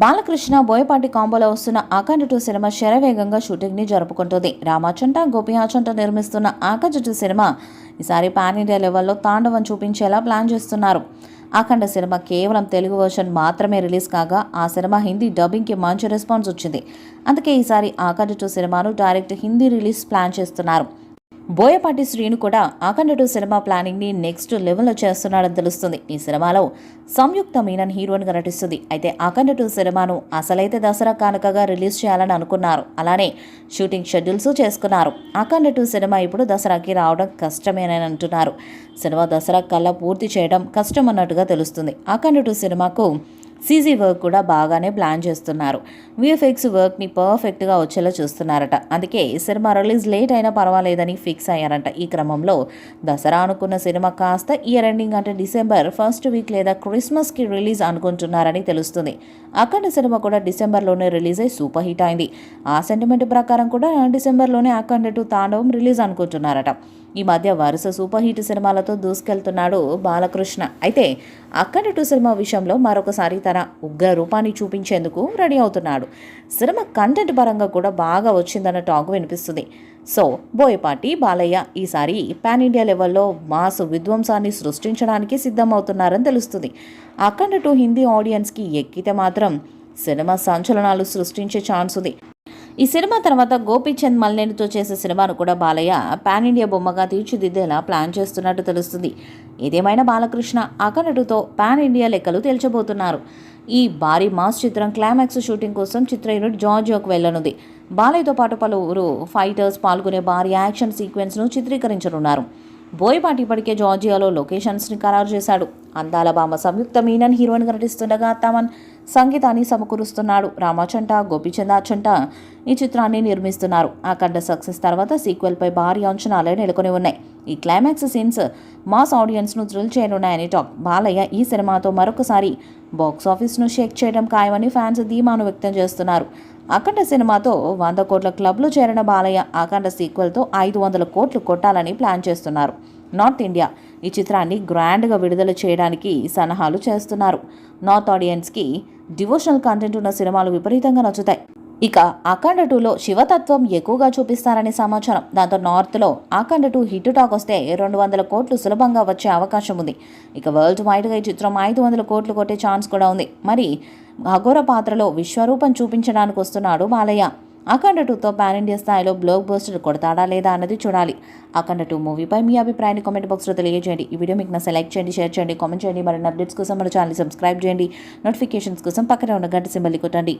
బాలకృష్ణ బోయపాటి కాంబోలో వస్తున్న అఖండ 2 సినిమా శరవేగంగా షూటింగ్ ని జరుపుకుంటుంది. రామాచంట గోపి ఆచంట నిర్మిస్తున్న అఖండ 2 సినిమా ఈసారి పాన్ ఇండియా లెవెల్లో తాండవం చూపించేలా ప్లాన్ చేస్తున్నారు. అఖండ సినిమా కేవలం తెలుగు వర్షన్ మాత్రమే రిలీజ్ కాగా ఆ సినిమా హిందీ డబ్బింగ్కి మంచి రెస్పాన్స్ వచ్చింది. అందుకే ఈసారి అఖండ 2 సినిమాను డైరెక్ట్ హిందీ రిలీజ్ ప్లాన్ చేస్తున్నారు. బోయపాటి శ్రీను కూడా అఖండ 2 సినిమా ప్లానింగ్ని నెక్స్ట్ లెవెల్లో చేస్తున్నాడని తెలుస్తుంది. ఈ సినిమాలో సంయుక్త మీనన్ హీరోయిన్గా నటిస్తుంది. అయితే అఖండ 2 సినిమాను అసలైతే దసరా కానుకగా రిలీజ్ చేయాలని అనుకున్నారు. అలానే షూటింగ్ షెడ్యూల్స్ చేసుకున్నారు. అఖండ 2 సినిమా ఇప్పుడు దసరాకి రావడం కష్టమేనని అంటున్నారు. సినిమా దసరా కల్లా పూర్తి చేయడం కష్టమన్నట్టుగా తెలుస్తుంది. అఖండ 2 సినిమాకు సీజీ వర్క్ కూడా బాగానే ప్లాన్ చేస్తున్నారు. విఎఫ్ఎక్స్ వర్క్ని పర్ఫెక్ట్గా వచ్చేలా చూస్తున్నారట. అందుకే సినిమా రిలీజ్ లేట్ అయినా పర్వాలేదని ఫిక్స్ అయ్యారంట. ఈ క్రమంలో దసరా అనుకున్న సినిమా కాస్త ఇయర్ ఎండింగ్ అంటే డిసెంబర్ ఫస్ట్ వీక్ లేదా క్రిస్మస్కి రిలీజ్ అనుకుంటున్నారని తెలుస్తుంది. అఖండ సినిమా కూడా డిసెంబర్లోనే రిలీజ్ అయి సూపర్ హిట్ అయింది. ఆ సెంటిమెంట్ ప్రకారం కూడా డిసెంబర్లోనే అఖండ 2 తాండవం రిలీజ్ అనుకుంటున్నారట. ఈ మధ్య వరుస సూపర్ హిట్ సినిమాలతో దూసుకెళ్తున్నాడు బాలకృష్ణ. అయితే అఖండ 2 సినిమా విషయంలో మరొకసారి తన ఉగ్ర రూపాన్ని చూపించేందుకు రెడీ అవుతున్నాడు. సినిమా కంటెంట్ పరంగా కూడా బాగా వచ్చిందన్న టాక్ వినిపిస్తుంది. సో బోయపాటి బాలయ్య ఈసారి పాన్ ఇండియా లెవెల్లో మాస్ విధ్వంసాన్ని సృష్టించడానికి సిద్ధమవుతున్నారని తెలుస్తుంది. అఖండ 2 హిందీ ఆడియన్స్కి ఎక్కితే మాత్రం సినిమా సంచలనాలు సృష్టించే ఛాన్స్ ఉంది. ఈ సినిమా తర్వాత గోపీచంద్ మల్లేనితో చేసే సినిమాను కూడా బాలయ్య పాన్ ఇండియా బొమ్మగా తీర్చిదిద్దేలా ప్లాన్ చేస్తున్నట్టు తెలుస్తుంది. ఏదేమైనా బాలకృష్ణ అఖండ 2తో పాన్ ఇండియా లెక్కలు తేల్చబోతున్నారు. ఈ భారీ మాస్ చిత్రం క్లైమాక్స్ షూటింగ్ కోసం చిత్ర యూనిట్ జార్జియాకు వెళ్లనుంది. బాలయ్యతో పాటు పలువురు ఫైటర్స్ పాల్గొనే భారీ యాక్షన్ సీక్వెన్స్ను చిత్రీకరించనున్నారు. బోయపాటి ఇప్పటికే జార్జియాలో లొకేషన్స్ని ఖరారు చేశాడు. అందాల భామ సంయుక్త మీనన్ హీరోయిన్గా నటిస్తుండగా తమన్ సంగీతాన్ని సమకూరుస్తున్నాడు. రామాచంట గోపీచంద్ ఆచంట ఈ చిత్రాన్ని నిర్మిస్తున్నారు. అఖండ సక్సెస్ తర్వాత సీక్వెల్పై భారీ అంచనాలే నెలకొని ఉన్నాయి. ఈ క్లైమాక్స్ సీన్స్ మాస్ ఆడియన్స్ను థ్రిల్ చేయనున్నాయని టాక్. బాలయ్య ఈ సినిమాతో మరొకసారి బాక్సాఫీస్ను షేక్ చేయడం ఖాయమని ఫ్యాన్స్ ధీమాను వ్యక్తం చేస్తున్నారు. అఖండ సినిమాతో 100 కోట్ల క్లబ్లో చేరిన బాలయ్య అఖండ సీక్వెల్తో 500 కోట్లు కొట్టాలని ప్లాన్ చేస్తున్నారు. నార్త్ ఇండియా ఈ చిత్రాన్ని గ్రాండ్గా విడుదల చేయడానికి సన్నాహాలు చేస్తున్నారు. నార్త్ ఆడియన్స్కి డివోషనల్ కంటెంట్ ఉన్న సినిమాలు విపరీతంగా నచ్చుతాయి. ఇక అఖండ 2లో శివతత్వం ఎక్కువగా చూపిస్తారనే సమాచారం. దాంతో నార్త్లో అఖండ 2 హిట్ టాక్ వస్తే 200 కోట్లు సులభంగా వచ్చే అవకాశం ఉంది. ఇక వరల్డ్ వైడ్గా ఈ చిత్రం 500 కోట్లు కొట్టే ఛాన్స్ కూడా ఉంది. మరి అఘోర పాత్రలో విశ్వరూపం చూపించడానికి వస్తున్నాడు బాలయ్య. అఖండ 2తో పాన్ ఇండియా స్థాయిలో బ్లాక్ బస్టర్ కొడతాడా లేదా అన్నది చూడాలి. అఖండ 2 మూవీపై మీ అభిప్రాయాన్ని కామెంట్ బాక్స్లో తెలియజేయండి. ఈ వీడియో మీకు లైక్ చేయండి, షేర్ చేయండి, కామెంట్ చేయండి. మరిన్ని అప్డేట్స్ కోసం మన ఛానల్ సబ్స్క్రైబ్ చేయండి. నోటిఫికేషన్స్ కోసం పక్కనే ఉన్న గంట సింబల్ని కొట్టండి.